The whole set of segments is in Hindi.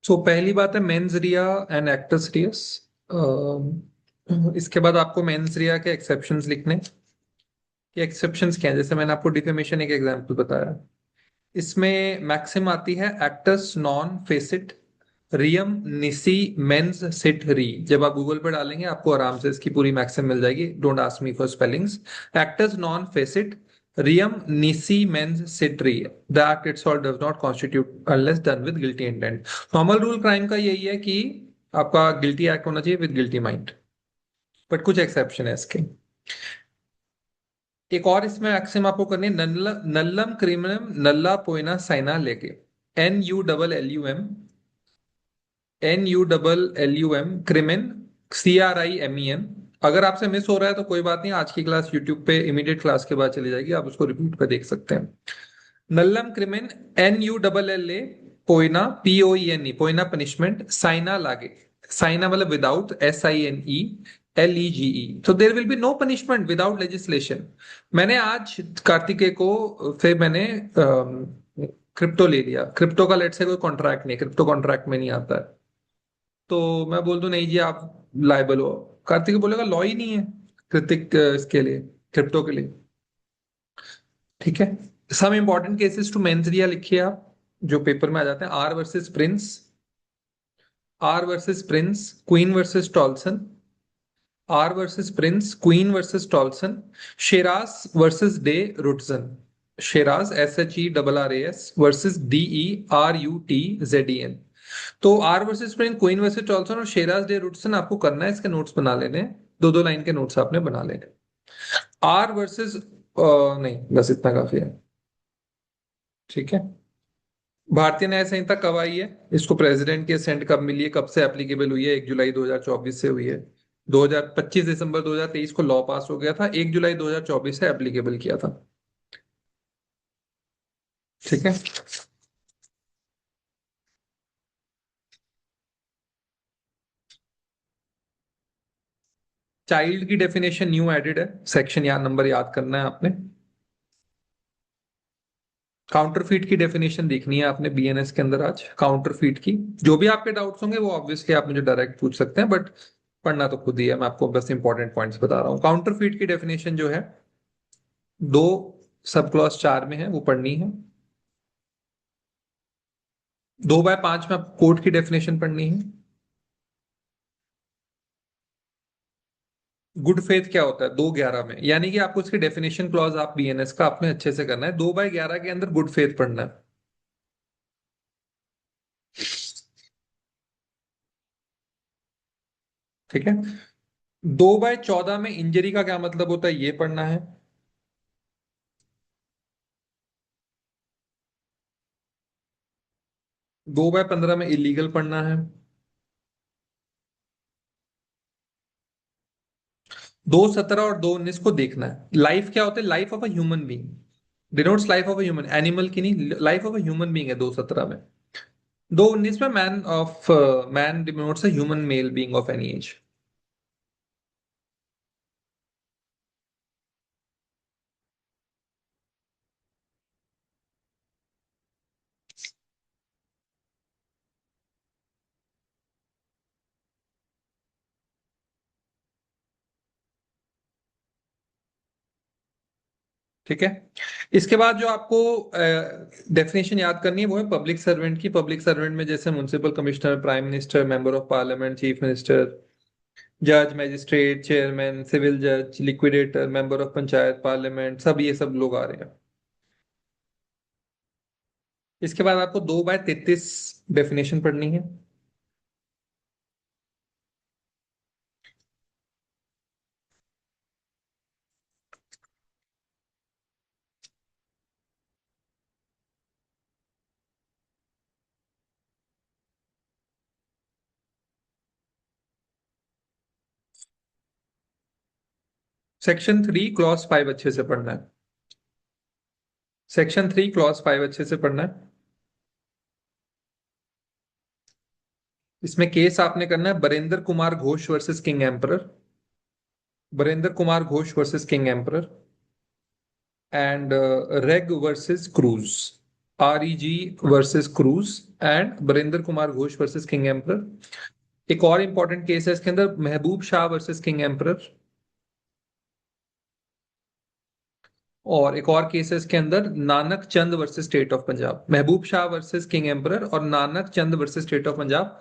सो पहली बात है mains Riya and actors Reis. इसके बाद आपको मेंस रिया के एक्सेप्शंस लिखने कि एक्सेप्शंस क्या है। जैसे मैंने आपको डिफेमेशन एक एग्जांपल बताया, इसमें मैक्सिम आती है एक्टर्स नॉन फेसिट रियम निसी मेंस सिट री। जब आप गूगल पे डालेंगे आपको आराम से इसकी पूरी मैक्सिम मिल जाएगी। Don't ask me for spellings. एक्टर्स नॉन फेसिट रियम निसी मेंस सिट री। The act itself does not constitute unless done with guilty intent. Normal rule crime का यही है कि आपका गिल्टी एक्ट होना चाहिए विद गिल्टी माइंड, बट कुछ एक्सेप्शन है इसके। एक और इसमें एक्सिम आपको करनी है, नल्लम क्रिमिनम नल्ला पोइना साइना लेके। NULLUM क्रिमिन CRIMEN। अगर आपसे मिस हो रहा है तो कोई बात नहीं, आज की क्लास यूट्यूब पे इमीडिएट क्लास के बाद चली जाएगी, आप उसको रिपीट पे देख सकते हैं। नल्लम क्रिमिन NULLA पोइना POENE पोइना पनिशमेंट साइना लागे। साइना मतलब विदाउट SINELEGE। तो there will be no punishment without legislation. मैंने आज कार्तिकेय को फिर मैंने क्रिप्टो ले लिया। क्रिप्टो का लेट से कोई कॉन्ट्रैक्ट नहीं, क्रिप्टो कॉन्ट्रैक्ट में नहीं आता है। तो मैं बोल दूं नहीं जी आप लाइबल हो, कार्तिक बोलेगा लॉ ही नहीं है कृतिक इसके लिए, क्रिप्टो के लिए। ठीक है। सम इंपॉर्टेंट केसेस टू मेंस रिया लिखिए आप, जो पेपर में आ जाते हैं। R versus Prince Queen versus Tolson. R versus Prince Queen versus Tolson. Sherras versus De Rutzen. Sherras SHERRAS versus DERUTZEN। तो R versus Prince Queen versus Tolson और शेराज डे रुटसन आपको करना है, इसके नोट्स बना लेने हैं। दो दो लाइन के नोट्स आपने बना लेने। आर वर्सेस नहीं, बस इतना काफी है। ठीक है। भारतीय न्याय संहिता कब आई है, इसको प्रेसिडेंट की असेंट कब मिली है, कब से एप्लीकेबल हुई है? 1 जुलाई 2024 से हुई है। 2025 दिसंबर 2023 को लॉ पास हो गया था, 1 जुलाई 2024 से एप्लीकेबल किया था। ठीक है। चाइल्ड की डेफिनेशन न्यू एडेड है, सेक्शन या नंबर याद करना है आपने। काउंटरफीट की डेफिनेशन देखनी है आपने BNS के अंदर आज, काउंटरफीट की। जो भी आपके डाउट्स होंगे वो ऑब्वियसली आप मुझे डायरेक्ट पूछ सकते हैं, बट पढ़ना तो खुद ही है, मैं आपको बस इंपॉर्टेंट पॉइंट्स बता रहा हूँ। काउंटरफीट की डेफिनेशन जो है, दो सब क्लॉज 4 में है, वो पढ़नी है। 2/5 में आपको कोर्ट की डेफिनेशन पढ़नी है। गुड फेथ क्या होता है 2/11 में, यानी कि आपको इसकी डेफिनेशन क्लॉज आप BNS का आपने अच्छे से करना है। 2/11 के अंदर गुड फेथ पढ़ना है। ठीक है। 2/14 में इंजरी का क्या मतलब होता है ये पढ़ना है। 2/15 में इलीगल पढ़ना है। 2/17 और 2/19 को देखना है। लाइफ क्या होता है, life of a human being denotes life of a human, animal की नहीं, life of a human being है 2/17 में। 2/19 में man denotes a human male being of any as. ठीक है। इसके बाद जो आपको डेफिनेशन याद करनी है वो है पब्लिक सर्वेंट की। पब्लिक सर्वेंट में जैसे municipal commissioner, prime minister, member of parliament, chief minister, जज, मैजिस्ट्रेट, चेयरमैन, सिविल जज, liquidator, member of panchayat, parliament, सब ये सब लोग आ रहे हैं। इसके बाद आपको 2/33 डेफिनेशन पढ़नी है। सेक्शन 3 क्लॉज 5 अच्छे से पढ़ना है। सेक्शन 3 क्लॉज 5 अच्छे से पढ़ना है। इसमें केस आपने करना है Barendra Kumar Ghosh versus King Emperor. Barendra Kumar Ghosh versus King Emperor and Reg versus Cruse. REG versus Cruse and Barinder Kumar Ghosh versus King Emperor. एक और इंपॉर्टेंट केस है इसके अंदर, महबूब शाह वर्सेस किंग एम्परर। और एक और केस है इसके अंदर, Nanak Chand versus state of Punjab. Mehboob Shah versus King emperor और Nanak Chand versus state of Punjab.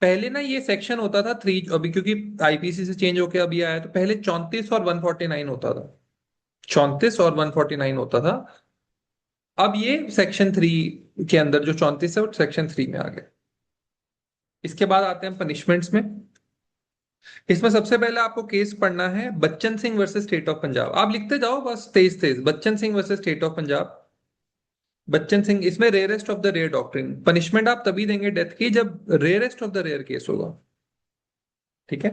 पहले ना ये सेक्शन होता था थ्री, अभी क्योंकि आईपीसी से चेंज होके अभी आया, तो पहले 34 और 149 होता था। 34 और 149 होता था। अब ये सेक्शन थ्री के अंदर जो 34 है वो सेक्शन थ्री में आ गया। इसके बाद आते हैं पनिशमेंट्स में। इसमें सबसे पहले आपको केस पढ़ना है Bachan Singh versus state of Punjab. आप लिखते जाओ बस तेज तेज, Bachan Singh versus state of Punjab. Bachan Singh, इसमें rarest of the rare doctrine. Punishment आप तभी देंगे डेथ की जब rarest of the rare case होगा। ठीक है।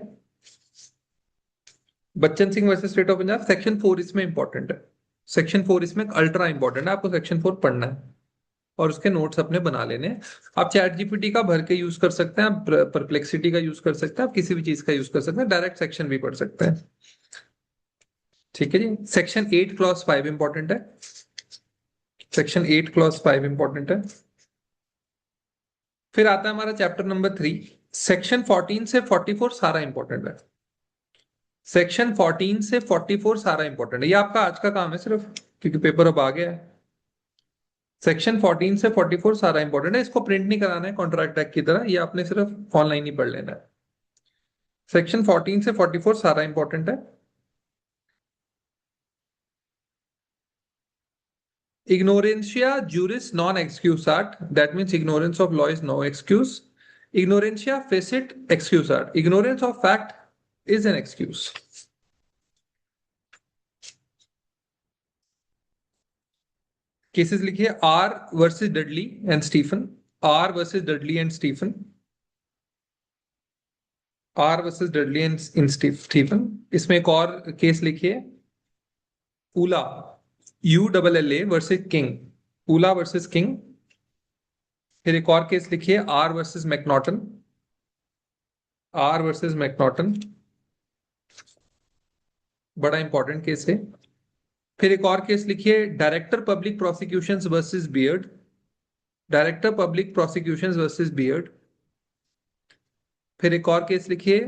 Bachan Singh versus state of Punjab, section four इसमें इंपॉर्टेंट है। सेक्शन फोर इसमें अल्ट्रा इंपॉर्टेंट है, आपको सेक्शन फोर पढ़ना है और उसके नोट्स अपने बना लेने हैं। आप चैट जीपीटी का भर के यूज कर सकते हैं, आप परप्लेक्सिटी का यूज कर सकते हैं, आप किसी भी चीज का यूज कर सकते हैं, डायरेक्ट सेक्शन भी पढ़ सकते हैं। ठीक है जी। Section eight clause five important है। Section eight clause five important है। फिर आता है हमारा चैप्टर नंबर थ्री। सेक्शन 14 से 44 सारा इंपॉर्टेंट है। सेक्शन 14 से 44 सारा इंपॉर्टेंट है, ये आपका आज का काम है सिर्फ, क्योंकि पेपर अब आ गया है। सेक्शन 14 से 44 सारा इंपॉर्टेंट है, इसको प्रिंट नहीं कराना है कॉन्ट्रैक्ट एक्ट की तरह, ये आपने सिर्फ ऑनलाइन ही पढ़ लेना है। सेक्शन 14 से 44 सारा इंपॉर्टेंट है। Ignorantia juris non excusat, that means ignorance of law is no excuse. Ignorantia facit excusat, ignorance of fact is an excuse. Cases लिखिए, R versus Dudley and Stephen. R versus Dudley and Stephen. R versus Dudley and in Stephen. इसमें एक और केस लिखिए, पूला, ULLA वर्सेस किंग। पूला वर्सेस किंग। फिर एक और केस लिखिए, R versus McNaughton. R versus McNaughton, बड़ा इंपॉर्टेंट केस है। फिर एक और केस लिखिए, Director Public Prosecutions versus Beard. Director Public Prosecutions versus Beard. फिर एक और केस लिखिए,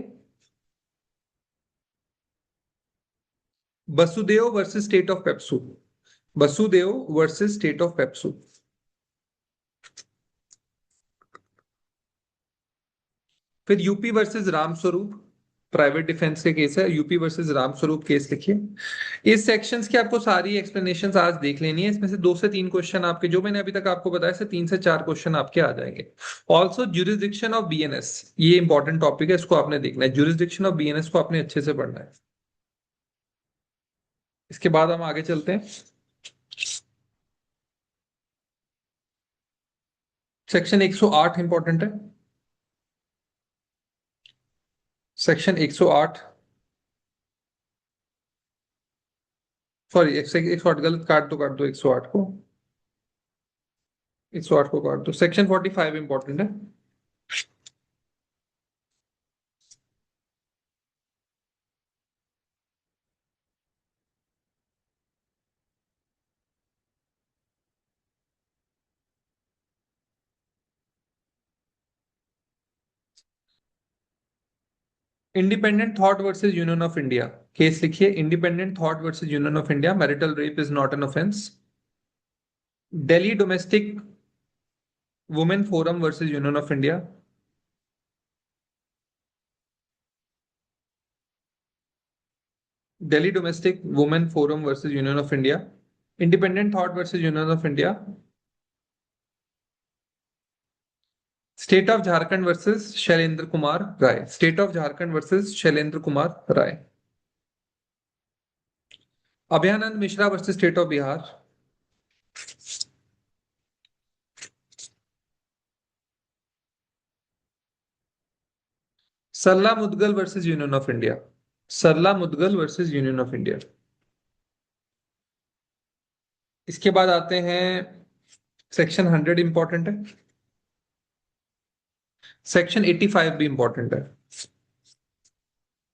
Basudev versus state of PEPSU. Basudev versus state of PEPSU. फिर UP versus Ramswaroop, private defence के केस है, यूपी वर्सेस रामस्वरूप केस लिखिए। इस सेक्शंस की आपको सारी एक्सप्लेनेशंस आज देख लेनी है। इसमें से 2 से 3 क्वेश्चन आपके, जो मैंने अभी तक आपको बताया, से 3 से 4 क्वेश्चन आपके आ जाएंगे। ऑल्सो ज्यूरिसडिक्शन ऑफ बीएनएस, ये इंपॉर्टेंट टॉपिक है, इसको आपने देखना है। ज्यूरिसडिक्शन ऑफ बीएनएस को आपने अच्छे से पढ़ना है। इसके बाद हम आगे चलते हैं। सेक्शन 108 इंपॉर्टेंट है। सेक्शन 108, सॉरी 108 गलत, काट दो 108 को। 108 को काट दो। सेक्शन 45 इंपॉर्टेंट है। Independent thought versus union of India case लिखिए, independent thought versus union of India, marital rape is not an offence. Delhi domestic women forum versus union of India. Delhi domestic women forum versus union of India. Independent thought versus union of India. State of Jharkhand versus Shailendra Kumar Rai. State of Jharkhand versus Shailendra Kumar Rai. Abhayanand Mishra versus state of Bihar. Sarla Mudgal versus union of India. Sarla Mudgal versus union of India. इसके बाद आते हैं, सेक्शन 100 इंपॉर्टेंट है। सेक्शन 85 भी इंपॉर्टेंट है।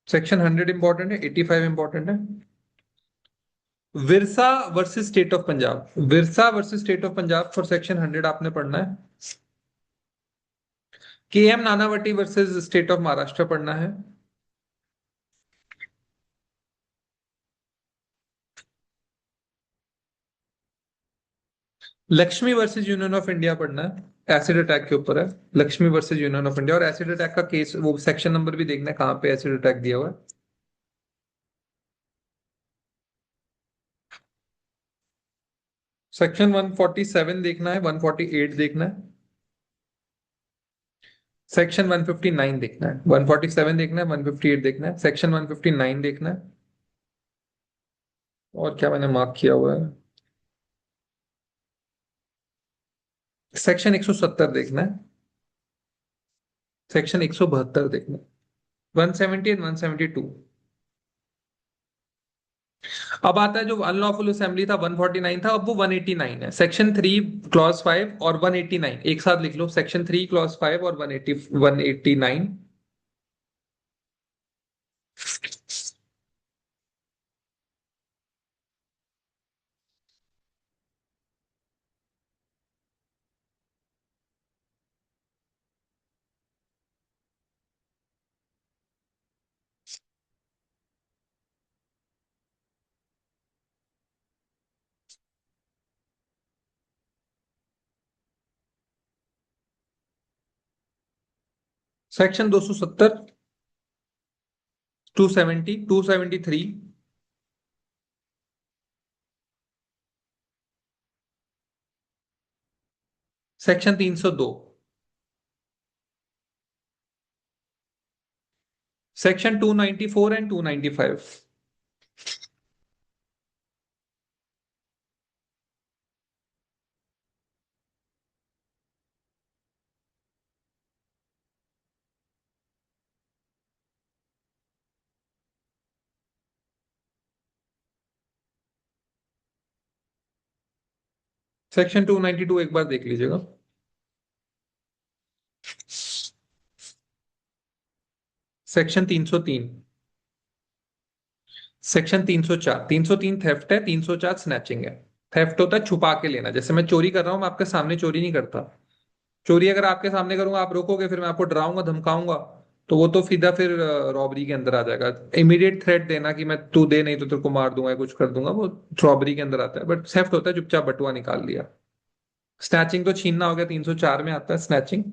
सेक्शन 100 इंपॉर्टेंट है, 85 इंपॉर्टेंट है। Virsa versus state of Punjab, Virsa versus state of Punjab for section 100 आपने पढ़ना है। K M Nanavati versus state of Maharashtra पढ़ना है। Laxmi versus union of India पढ़ना है, एसिड अटैक के ऊपर है। Laxmi versus union of India, और एसिड अटैक का केस, वो सेक्शन नंबर भी देखना है कहाँ पे एसिड अटैक दिया हुआ है। सेक्शन 147 देखना है, 148 देखना है, सेक्शन 159 देखना है, 147 देखना है, 158 देखना है, सेक्शन 159 देखना है। और क्या मैंने मार्क किया हुआ है, सेक्शन 170 देखना है, सेक्शन 172 देखना है, 170 एंड 172। अब आता है जो अनलॉफुल असेंबली था 149 था, अब वो 189 है। सेक्शन 3 क्लॉज 5 और 189 एक साथ लिख लो, सेक्शन 3 क्लॉज 5 और 189। Section 270, 270, 273, section 302, section 294 and 295, section 292 एक बार देख लीजिएगा। सेक्शन 303, सेक्शन 304, 303 थेफ्ट है, 304 स्नैचिंग है। थेफ्ट होता है छुपा के लेना, जैसे मैं चोरी कर रहा हूं, मैं आपके सामने चोरी नहीं करता। चोरी अगर आपके सामने करूंगा, आप रोकोगे, फिर मैं आपको डराऊंगा धमकाऊंगा, तो वो तो सीधा फिर रॉबरी के अंदर आ जाएगा। इमीडिएट थ्रेट देना कि मैं, तू दे नहीं तो तेरे को मार दूंगा या कुछ कर दूंगा, वो रॉबरी के अंदर आता है। बट सेफ्ट होता है चुपचाप बटुआ निकाल लिया। स्नैचिंग तो छीनना हो गया, 304 में आता है स्नैचिंग।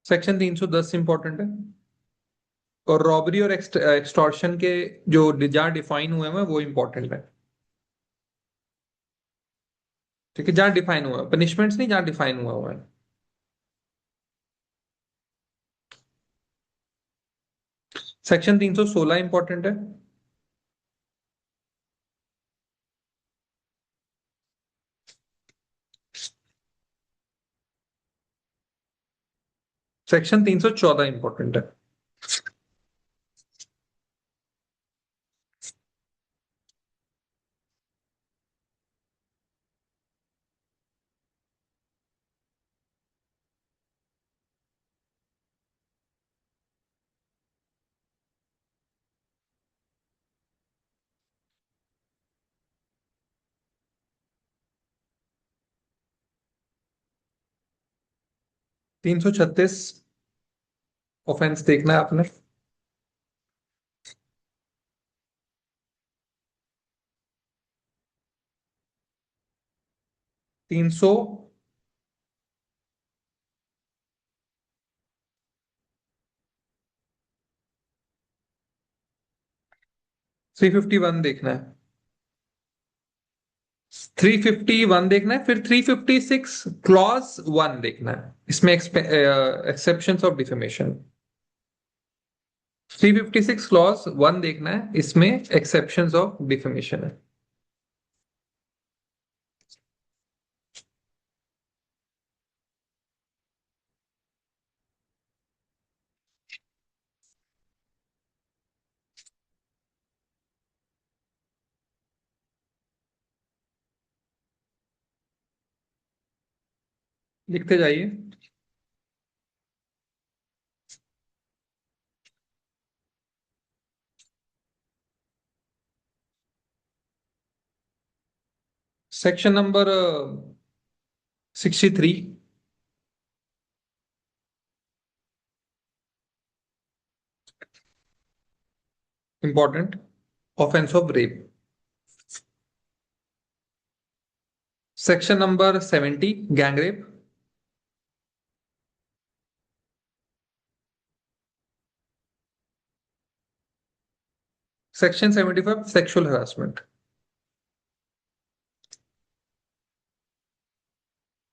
सेक्शन 310 इंपॉर्टेंट है। और रॉबरी और एक्सटॉर्शन के जो जहाँ डिफाइन हुए हैं वो इंपॉर्टेंट है। ठीक है, जहाँ डिफाइन हुआ है, पनिशमेंट्स नहीं, जहाँ डिफाइन हुआ हुआ है। सेक्शन 316 इंपॉर्टेंट है। सेक्शन 314 इंपॉर्टेंट है। 336 ऑफेंस देखना है आपने। 300, 351 देखना है। 351 देखना है, फिर 356 क्लॉज 1 देखना है, इसमें एक्सेप्शंस ऑफ डिफेमेशन। 356 क्लॉज 1 देखना है, इसमें एक्सेप्शंस ऑफ डिफेमेशन है। लिखते जाइए। Section number 63, important, offence of rape. Section number 70, gang rape. Section 75, sexual harassment.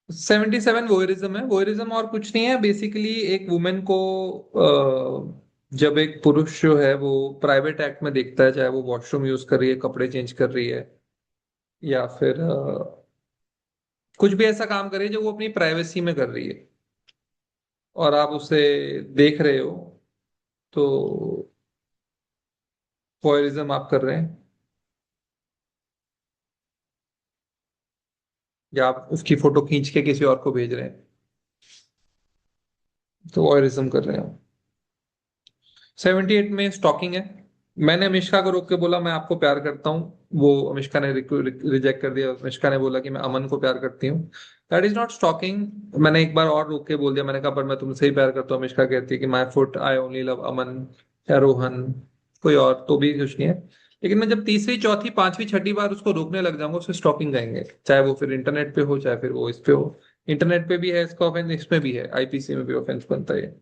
77 वोयरिज्म है। वोयरिज्म और कुछ नहीं है, बेसिकली एक वुमेन को जब एक पुरुष जो है वो प्राइवेट एक्ट में देखता है, चाहे वो वॉशरूम यूज कर रही है, कपड़े चेंज कर रही है, या फिर कुछ भी ऐसा काम कर रही है जो वो अपनी प्राइवेसी में कर रही है, और आप उसे देख रहे हो, तो वॉयरिज्म आप कर रहे हैं, या आप उसकी फोटो खींच के किसी और को भेज रहे हैं, तो वॉयरिज्म कर रहे हैं आप। 78 में स्टॉकिंग है। मैंने अमिष्का को रोक के बोला मैं आपको प्यार करता हूँ, वो अमिष्का ने रिजेक्ट कर दिया, अमिष्का ने बोला कि मैं अमन को प्यार करती हूँ। That is not stalking. मैंने एक बार और रोक के बोल दिया, मैंने कहा पर मैं तुमसे ही प्यार करता हूँ, अमिष्का कहती है कि my foot I only love Aman या रोहन, कोई और तो भी कुछ नहीं है। लेकिन मैं जब तीसरी चौथी पांचवी छठी बार उसको रोकने लग जाऊंगा, उससे स्टॉकिंग कहेंगे, चाहे वो फिर इंटरनेट पे हो, चाहे फिर वो इस पे हो। इंटरनेट पे भी है इसका ऑफेंस, इसमें भी है, आईपीसी में भी ऑफेंस बनता है।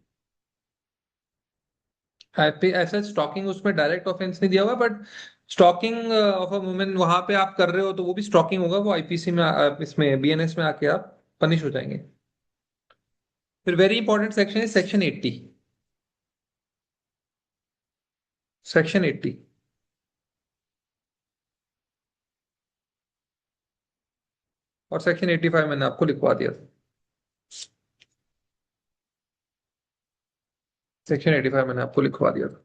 ऐसा स्टॉकिंग उसमें डायरेक्ट ऑफेंस नहीं दिया हुआ, but stalking of a women वहां पे आप कर रहे हो तो वो भी स्टॉकिंग होगा, वो आईपीसी में इसमें बीएनएस में आके आप पनिश हो जाएंगे। फिर वेरी इंपॉर्टेंट सेक्शन है सेक्शन 80। सेक्शन 80 और सेक्शन 85 मैंने आपको लिखवा दिया था। सेक्शन 85 मैंने आपको लिखवा दिया था।